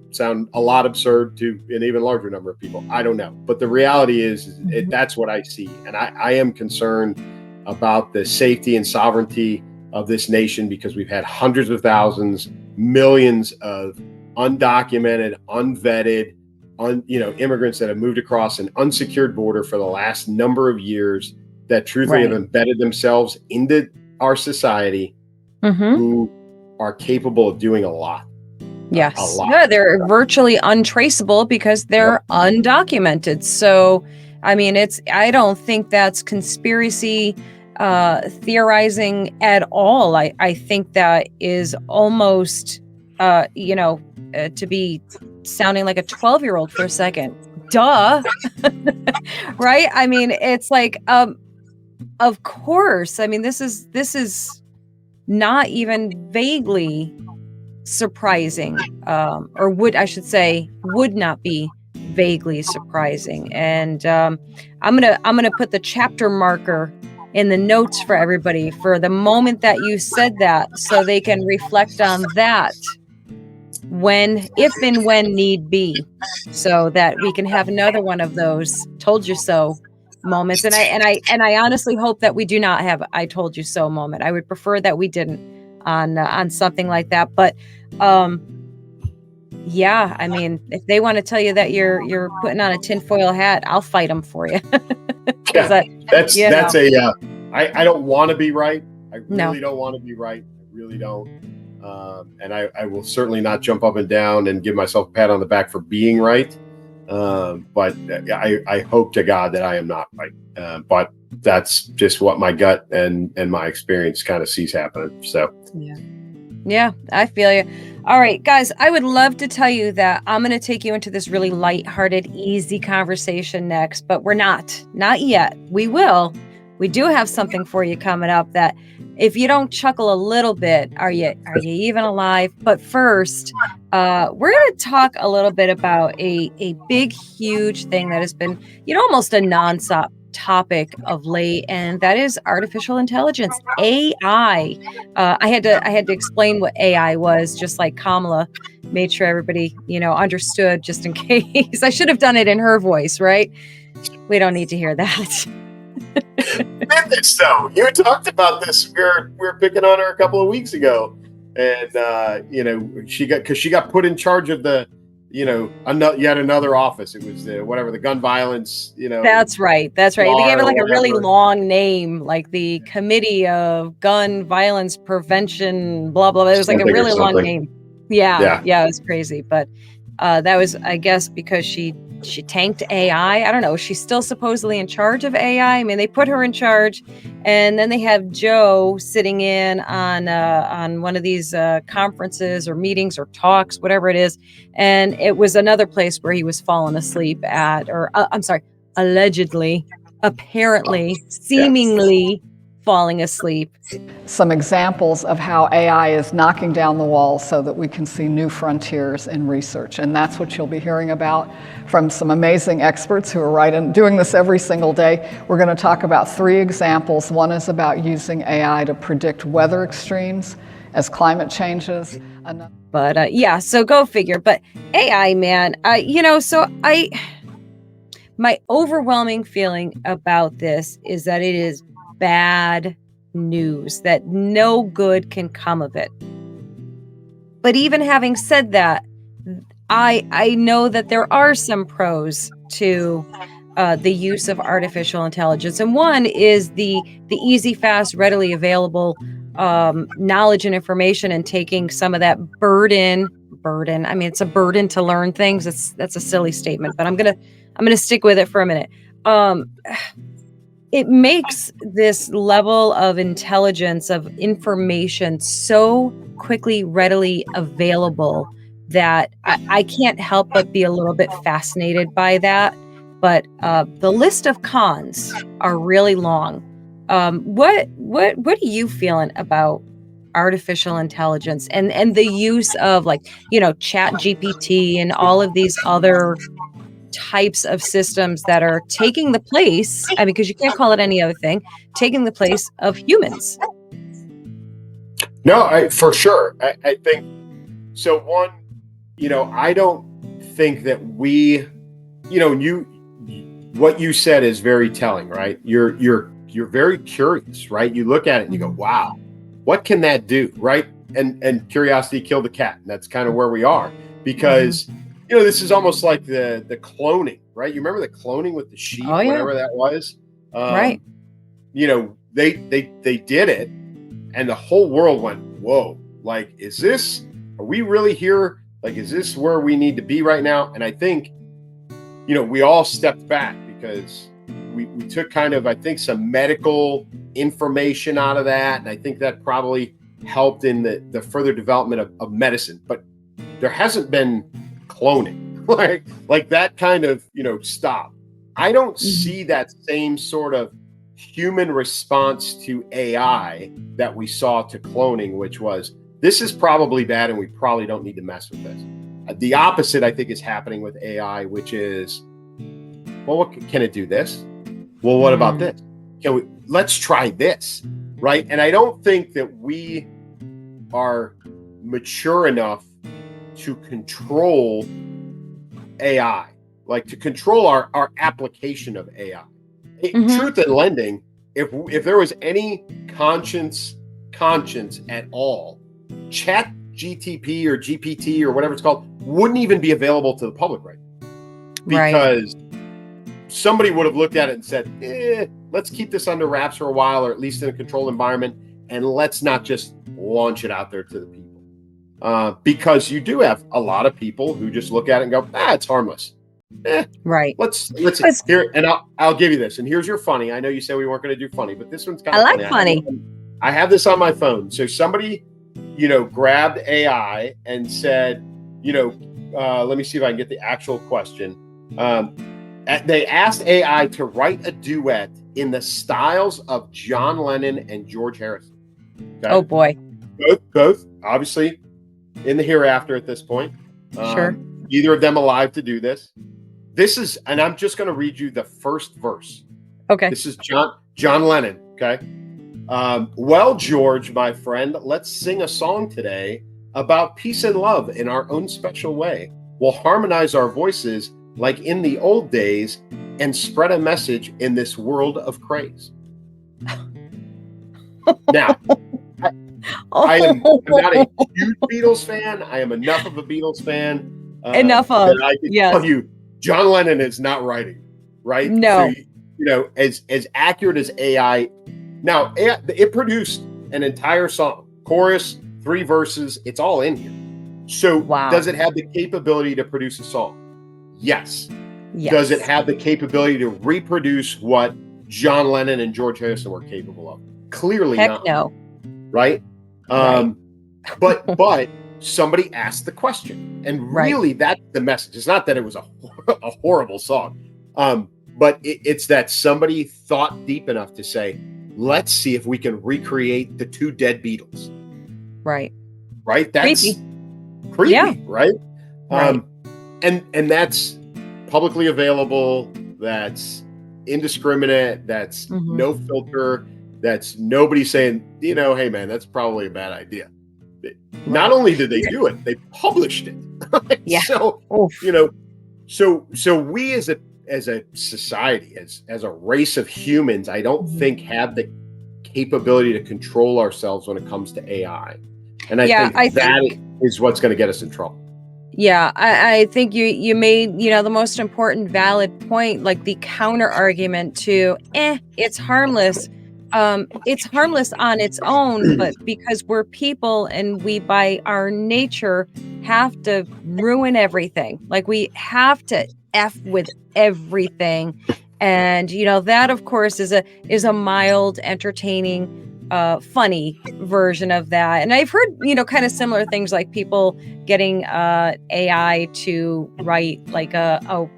a lot absurd to an even larger number of people. I don't know. But the reality is that's what I see. And I am concerned about the safety and sovereignty of this nation, because we've had hundreds of thousands, millions of undocumented, unvetted, immigrants that have moved across an unsecured border for the last number of years that truthfully have embedded themselves into our society, who are capable of doing a lot. Yes. Yeah, they're virtually untraceable because they're undocumented. So, I mean, I don't think that's conspiracy theorizing at all. I think that is almost, to be sounding like a 12-year-old for a second. Duh. Right? I mean, it's like, of course. I mean, this is not even vaguely surprising, or would not be vaguely surprising. And I'm gonna put the chapter marker in the notes for everybody for the moment that you said that, so they can reflect on that if and when need be, so that we can have another one of those "told you so" moments. And I honestly hope that we do not have "I told you so" moment. I would prefer that we didn't on something like that. But Yeah, I mean, if they want to tell you that you're putting on a tinfoil hat, I'll fight them for you. Because Yeah, I, you know, that's I don't want to be right. I no, really don't want to be right. I really don't. And I will certainly not jump up and down and give myself a pat on the back for being right. But I hope to God that I am not right. But that's just what my gut and my experience kind of sees happening. So yeah. Yeah, I feel you. All right, guys, I would love to tell you that I'm going to take you into this really lighthearted, easy conversation next, but we're not yet. We will. We do have something for you coming up that if you don't chuckle a little bit, are you even alive? But first, we're going to talk a little bit about a big, huge thing that has been, almost a nonstop topic of late, and that is artificial intelligence, AI. I had to explain what AI was, just like Kamala made sure everybody, understood just in case. I should have done it in her voice, right? We don't need to hear that. Mythics, though, you talked about this. We were picking on her a couple of weeks ago, and she got put in charge of the yet another office. It was the gun violence That's right. That's right. They gave czar it or like a really whatever. long name, like the Committee of Gun Violence Prevention, blah, blah, blah. It was like a Something or really long something. name. Yeah. Yeah. Yeah. It was crazy. But that was, I guess, because she tanked AI. I don't know. She's still supposedly in charge of AI. I mean, they put her in charge, and then they have Joe sitting in on one of these conferences or meetings or talks, whatever it is, and it was another place where he was falling asleep at, or I'm sorry, allegedly, apparently, Yeah. seemingly falling asleep. Some examples of how AI is knocking down the walls so that we can see new frontiers in research. And that's what you'll be hearing about from some amazing experts who are doing this every single day. We're going to talk about 3 examples. One is about using AI to predict weather extremes as climate changes. But yeah, so go figure. But AI, man, my overwhelming feeling about this is that it is bad news, that no good can come of it. But even having said that, I know that there are some pros to the use of artificial intelligence, and one is the easy, fast, readily available knowledge and information, and taking some of that burden. I mean, it's a burden to learn things. That's a silly statement, but I'm gonna stick with it for a minute. It makes this level of intelligence, of information, so quickly, readily available that I can't help but be a little bit fascinated by that. But the list of cons are really long. What are you feeling about artificial intelligence and the use of, like, Chat GPT and all of these other types of systems that are taking the place, I mean, because you can't call it any other thing, taking the place of humans? No, for sure. I think so. One, I don't think that what you said is very telling, right? You're very curious, right? You look at it and you go, wow, what can that do, right? And curiosity killed the cat. And that's kind of where we are, because this is almost like the cloning, right? You remember the cloning with the sheep, Oh, yeah. whatever that was? Right. They did it, and the whole world went, whoa, like, are we really here? Like, is this where we need to be right now? And I think, we all stepped back because we took kind of, I think, some medical information out of that. And I think that probably helped in the further development of medicine. But there hasn't been cloning, like that kind of, stop. I don't see that same sort of human response to AI that we saw to cloning, which was, this is probably bad and we probably don't need to mess with this. The opposite, I think, is happening with AI, which is, well, can it do this? Well, what about this? Let's try this, right? And I don't think that we are mature enough to control AI, like to control our application of AI. Truth in lending, if there was any conscience at all, Chat GTP or GPT or whatever it's called wouldn't even be available to the public right now. Right. Because somebody would have looked at it and said, let's keep this under wraps for a while, or at least in a controlled environment, and let's not just launch it out there to the people. Because you do have a lot of people who just look at it and go, it's harmless. Right. Let's here, and I'll give you this. And here's your funny. I know you said we weren't going to do funny, but this one's kind of funny. I like funny. I have this on my phone. So somebody, grabbed AI and said, let me see if I can get the actual question. They asked AI to write a duet in the styles of John Lennon and George Harrison. Okay? Oh boy. Both obviously in the hereafter at this point. Sure. Either of them alive to do this. This is, and I'm just going to read you the first verse. Okay. This is John Lennon. Okay. Well, George, my friend, let's sing a song today about peace and love in our own special way. We'll harmonize our voices like in the old days and spread a message in this world of craze. Now, I'm not a huge Beatles fan. I am enough of a Beatles fan. Enough of. That I can tell you, John Lennon is not writing, right? No. So, as accurate as AI. Now, it produced an entire song, chorus, 3 verses. It's all in here. So, Does it have the capability to produce a song? Yes. Does it have the capability to reproduce what John Lennon and George Harrison were capable of? Clearly Heck not. No. Right? But somebody asked the question, and really that's the message. It's not that it was a horrible song, but it's that somebody thought deep enough to say, let's see if we can recreate the 2 dead Beatles. Right. That's creepy, yeah. Right. And that's publicly available. That's indiscriminate. That's no filter. That's nobody saying, hey man, that's probably a bad idea. Not only did they do it, they published it. Yeah. So, so we as a society, as a race of humans, I don't think have the capability to control ourselves when it comes to AI. And I think is what's going to get us in trouble. Yeah, I think you made, the most important valid point, like the counter argument to, it's harmless. It's harmless on its own, but because we're people and we, by our nature, have to ruin everything. Like we have to F with everything. And, that of course is a mild, entertaining, funny version of that. And I've heard, kind of similar things like people getting AI to write like a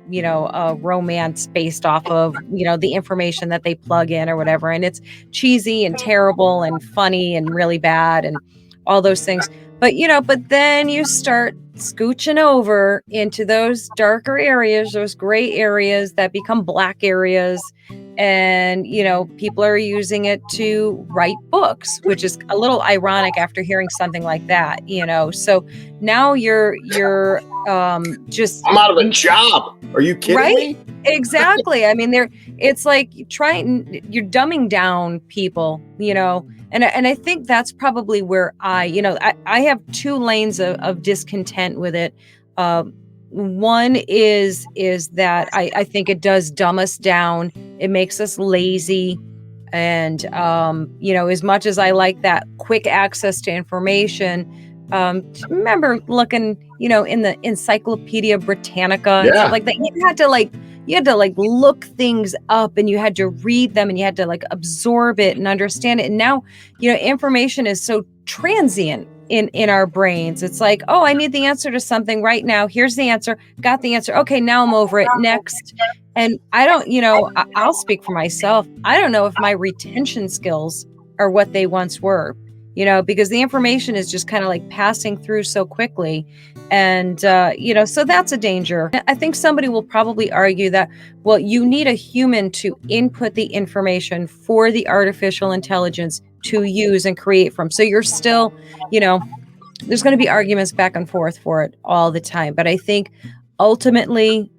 romance based off of, the information that they plug in or whatever. And it's cheesy and terrible and funny and really bad and all those things. But, but then you start scooching over into those darker areas, those gray areas that become black areas. And, people are using it to write books, which is a little ironic after hearing something like that, So now you're just... I'm out of a job. Are you kidding me? Exactly. I mean, it's like you're dumbing down people, and I think that's probably where I have 2 lanes of discontent with it. One is that I think it does dumb us down. It makes us lazy. And, as much as I like that quick access to information, remember looking, in the Encyclopedia Britannica and stuff like that, you had to look things up and you had to read them and you had to absorb it and understand it. And now, information is so transient in our brains. It's like, oh, I need the answer to something right now. Here's the answer. Got the answer. Okay, now I'm over it. Next. And I don't, I'll speak for myself. I don't know if my retention skills are what they once were, because the information is just kind of passing through so quickly. And, so that's a danger. I think somebody will probably argue that, well, you need a human to input the information for the artificial intelligence to use and create from. So you're still, there's going to be arguments back and forth for it all the time. But I think ultimately,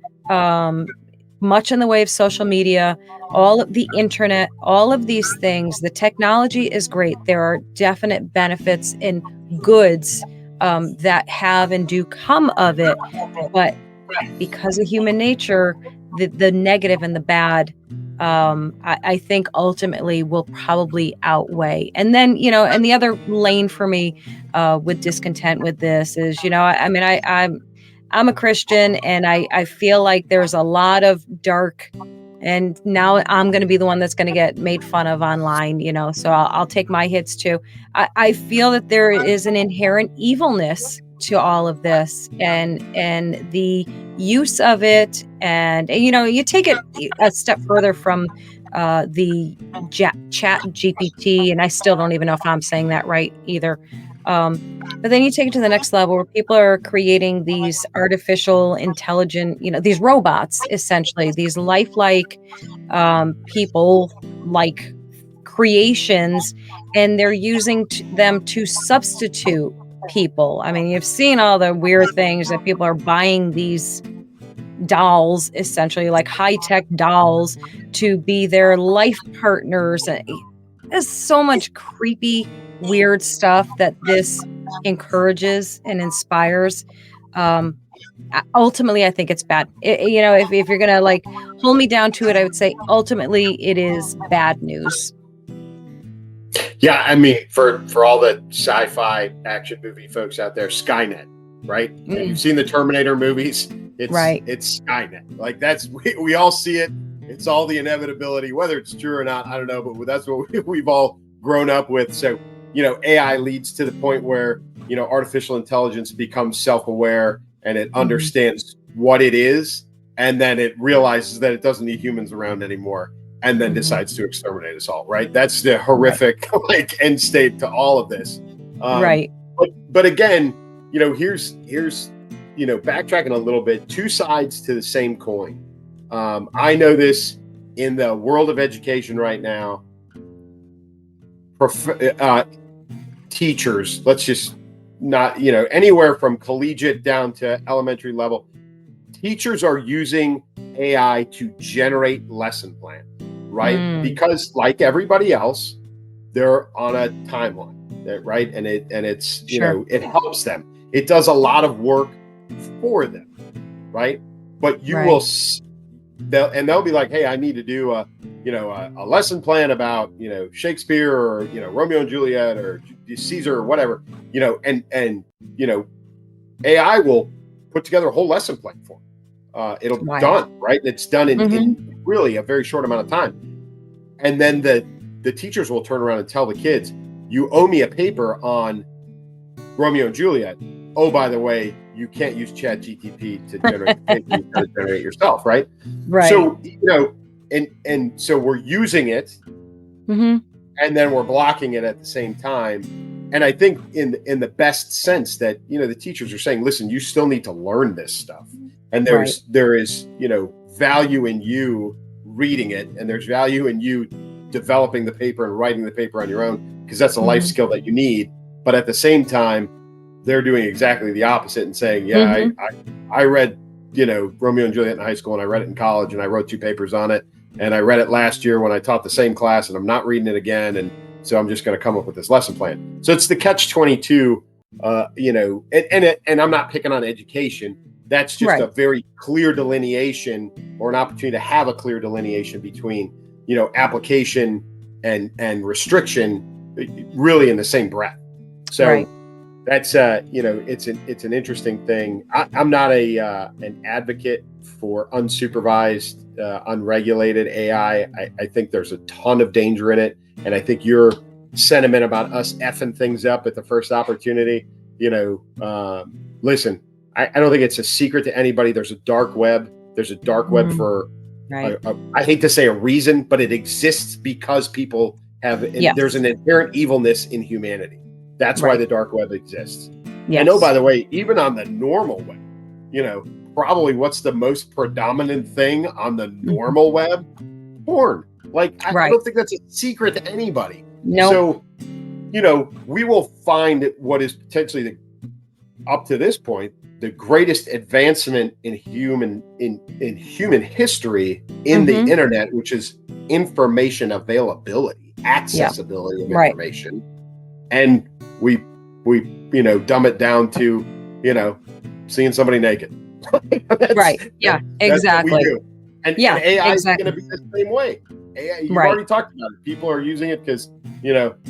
much in the way of social media, all of the internet, all of these things, the technology is great. There are definite benefits and goods that have and do come of it. But because of human nature, the negative and the bad, I think ultimately will probably outweigh. And then, and the other lane for me with discontent with this is, I mean, I'm a Christian, and I feel like there's a lot of dark, and now I'm going to be the one that's going to get made fun of online, so I'll take my hits too. I feel that there is an inherent evilness to all of this, and the use of it, and you take it a step further from the chat GPT, and I still don't even know if I'm saying that right either. But then you take it to the next level where people are creating these artificial intelligent, these robots, essentially, these lifelike people like creations, and they're using them to substitute people. I mean, you've seen all the weird things that people are buying these dolls, essentially like high-tech dolls, to be their life partners. And there's so much creepy, weird stuff that this encourages and inspires. Ultimately, I think it's bad. If you're gonna like hold me down to it, I would say ultimately it is bad news. Yeah, I mean, for all the sci-fi action movie folks out there, Skynet, right? You've seen the Terminator movies. It's Skynet. Like we all see it. It's all the inevitability, whether it's true or not, I don't know, but that's what we've all grown up with. So, AI leads to the point where, artificial intelligence becomes self-aware, and it understands what it is, and then it realizes that it doesn't need humans around anymore, and then decides to exterminate us all, right? That's the horrific end state to all of this. Right. But again, here's backtracking a little bit, two sides to the same coin. I know this in the world of education right now. Teachers, let's just not, anywhere from collegiate down to elementary level, teachers are using AI to generate lesson plans, right? Because like everybody else, they're on a timeline, right? And it's it helps them. It does a lot of work for them, right? But you will, they'll be like, hey, I need to do a lesson plan about Shakespeare, or Romeo and Juliet, or Caesar, or whatever, and AI will put together a whole lesson plan for them. It'll be done, right? It's done in really a very short amount of time. And then the teachers will turn around and tell the kids, you owe me a paper on Romeo and Juliet. Oh, by the way, you can't use Chat GTP to generate the paper. You got to generate it yourself, right? Right. So, and so we're using it, and then we're blocking it at the same time. And I think in the best sense that, the teachers are saying, listen, you still need to learn this stuff. And there is, value in you reading it, and there's value in you developing the paper and writing the paper on your own, because that's a life skill that you need. But at the same time, they're doing exactly the opposite and saying, I read, Romeo and Juliet in high school, and I read it in college, and I wrote 2 papers on it, and I read it last year when I taught the same class, and I'm not reading it again. And so I'm just going to come up with this lesson plan. So it's the catch-22, and I'm not picking on education. That's just a very clear delineation, or an opportunity to have a clear delineation between, application and restriction, really in the same breath. So that's it's an interesting thing. I'm not an advocate for unsupervised, unregulated AI. I think there's a ton of danger in it, and I think your sentiment about us effing things up at the first opportunity, listen, I don't think it's a secret to anybody. There's a dark web. There's a dark web for I hate to say a reason, but it exists because people have. There's an inherent evilness in humanity. That's why the dark web exists. Yes. And by the way, even on the normal web, probably what's the most predominant thing on the normal web? Porn. Like, I don't think that's a secret to anybody. No. So, we will find what is potentially up to this point, the greatest advancement in human history in the internet, which is information availability, accessibility of information. And we we dumb it down to seeing somebody naked. Right. Yeah, That's what we exactly. do. And Yeah, AI is exactly. going to be the same way. AI, you've Right. already talked about it. People are using it because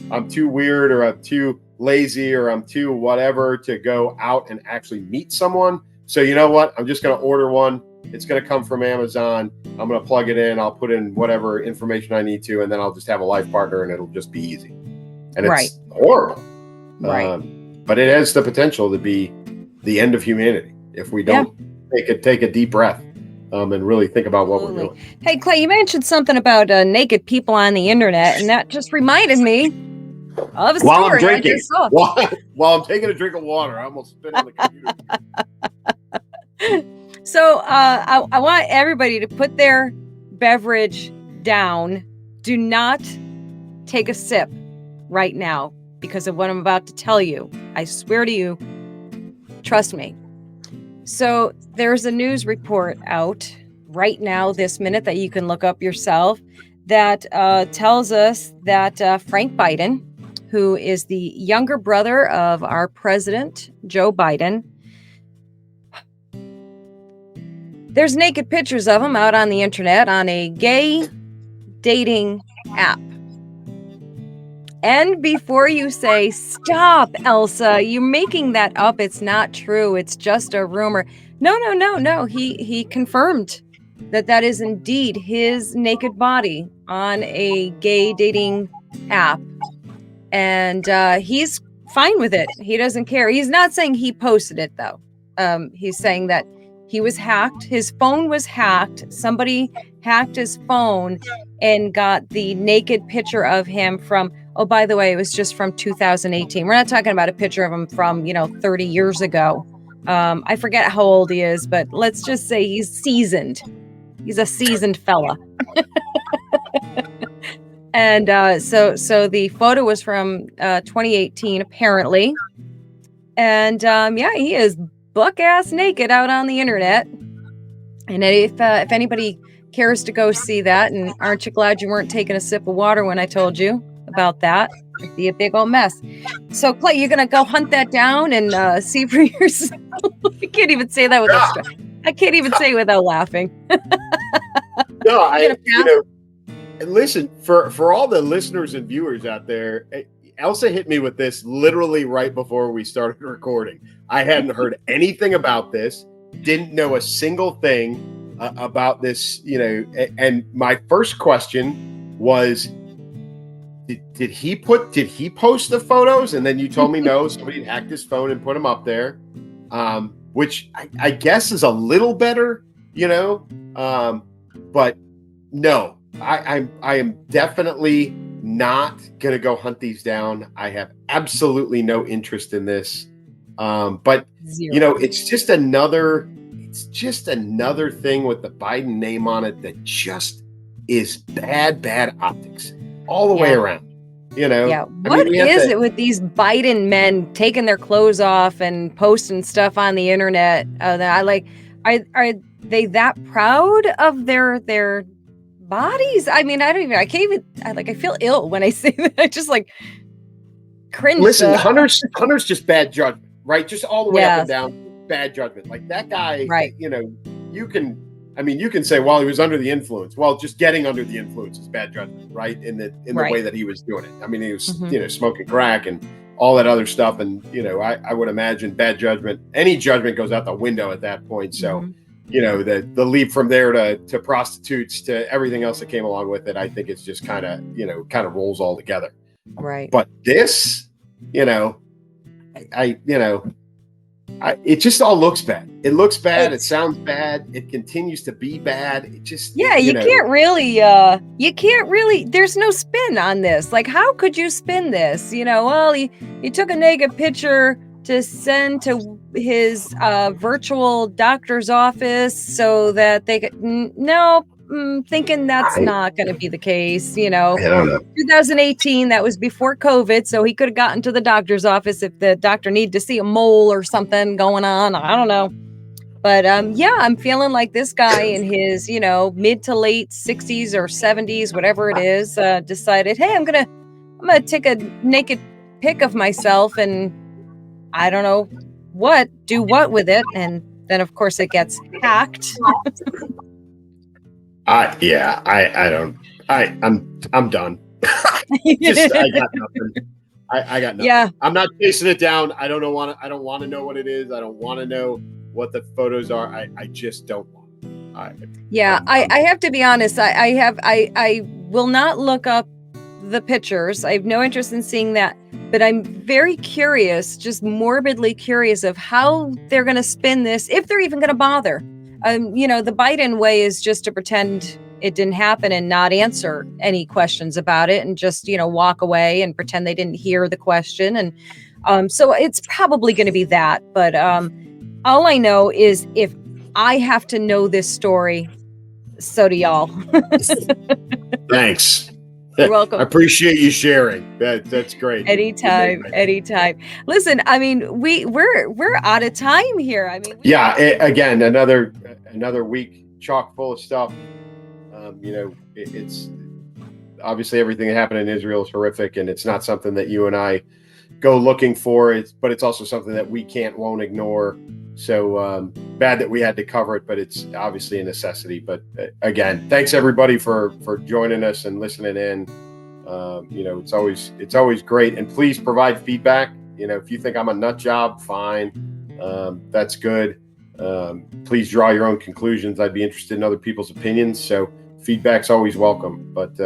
I'm too weird, or I'm too lazy, or I'm too whatever to go out and actually meet someone. So you know what? I'm just going to order one. It's going to come from Amazon. I'm going to plug it in. I'll put in whatever information I need to, and then I'll just have a life partner, and it'll just be easy. And Right. it's horrible. Right. But it has the potential to be the end of humanity if we don't take a deep breath and really think about what we're doing. Hey, Clay, you mentioned something about naked people on the internet, and that just reminded me of a While I'm story I drinking, just saw. while I'm taking a drink of water, I almost spit on the computer. So I want everybody to put their beverage down. Do not take a sip right now because of what I'm about to tell you. I swear to you, trust me. So there's a news report out right now, this minute, that you can look up yourself, that tells us that Frank Biden, who is the younger brother of our president, Joe Biden, there's naked pictures of him out on the internet on a gay dating app. And before you say, stop, Elsa, you're making that up. It's not true. It's just a rumor. No. He confirmed that is indeed his naked body on a gay dating app. And he's fine with it. He doesn't care. He's not saying he posted it, though. He's saying that he was hacked. His phone was hacked. Somebody hacked his phone and got the naked picture of him from, oh, by the way, it was just from 2018. We're not talking about a picture of him from, 30 years ago. I forget how old he is, but let's just say he's seasoned. He's a seasoned fella. And so the photo was from 2018, apparently. And he is buck-ass naked out on the internet. And if anybody cares to go see that, and aren't you glad you weren't taking a sip of water when I told you about that? It'd be a big old mess. So, Clay, you're going to go hunt that down and see for yourself. I can't even say that without I can't even say without laughing. No, listen, for all the listeners and viewers out there, Elsa hit me with this literally right before we started recording. I hadn't heard anything about this, didn't know a single thing about this, and my first question was, did he post the photos? And then you told me no, somebody hacked his phone and put them up there, which I guess is a little better, but no, I am definitely not going to go hunt these down. I have absolutely no interest in this. But Zero. it's just another thing with the Biden name on it that just is bad optics all the way around. Yeah. What is it with these Biden men taking their clothes off and posting stuff on the internet? Are they that proud of their bodies? I mean, I feel ill when I say that. I just cringe. Listen, Hunter's just bad judgment, right? Just all the way up and down, bad judgment. Like that guy, right? You can say, well, he was under the influence. Well, just getting under the influence is bad judgment, right? In the way that he was doing it. I mean, he was, smoking crack and all that other stuff. And, I would imagine bad judgment, any judgment goes out the window at that point. So, the leap from there to prostitutes to everything else that came along with it, I think it's just kind of rolls all together. Right. But this, it just all looks bad. It looks bad. It sounds bad. It continues to be bad. It just, you can't really, there's no spin on this. Like, how could you spin this? Well, he took a naked picture to send to his virtual doctor's office so that they could, thinking that's not going to be the case. I don't know. 2018, that was before COVID, so he could have gotten to the doctor's office if the doctor needed to see a mole or something going on. I don't know. But I'm feeling like this guy in his, mid to late 60s or 70s, whatever it is, decided, hey, I'm gonna take a naked pic of myself and I don't know do what with it. And then of course it gets hacked. I'm done. I got nothing. I got nothing. Yeah. I'm not chasing it down. I don't want to know what it is. I don't want to know what the photos are. I just don't want. I have to be honest. I will not look up the pictures. I have no interest in seeing that, but I'm very curious, just morbidly curious of how they're going to spin this, if they're even going to bother. The Biden way is just to pretend it didn't happen and not answer any questions about it and just, walk away and pretend they didn't hear the question. And so it's probably going to be that. But all I know is if I have to know this story, so do y'all. Thanks. You're welcome. I appreciate you sharing. That's great. Anytime. Listen, I mean, we're out of time here. I mean, again, another week chock full of stuff. It's obviously everything that happened in Israel is horrific, and it's not something that you and I go looking for. But it's also something that we won't ignore. So bad that we had to cover it, but it's obviously a necessity. But again, thanks everybody for joining us and listening in. It's always great, and please provide feedback. If you think I'm a nut job, fine, that's good. Please draw your own conclusions. I'd be interested in other people's opinions. So feedback's always welcome. But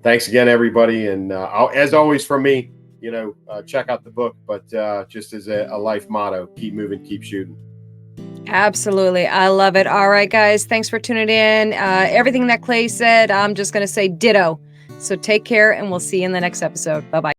thanks again, everybody, and as always from me, check out the book. But just as a life motto, keep moving, keep shooting. Absolutely. I love it. All right, guys. Thanks for tuning in. Everything that Clay said, I'm just going to say ditto. So take care, and we'll see you in the next episode. Bye-bye.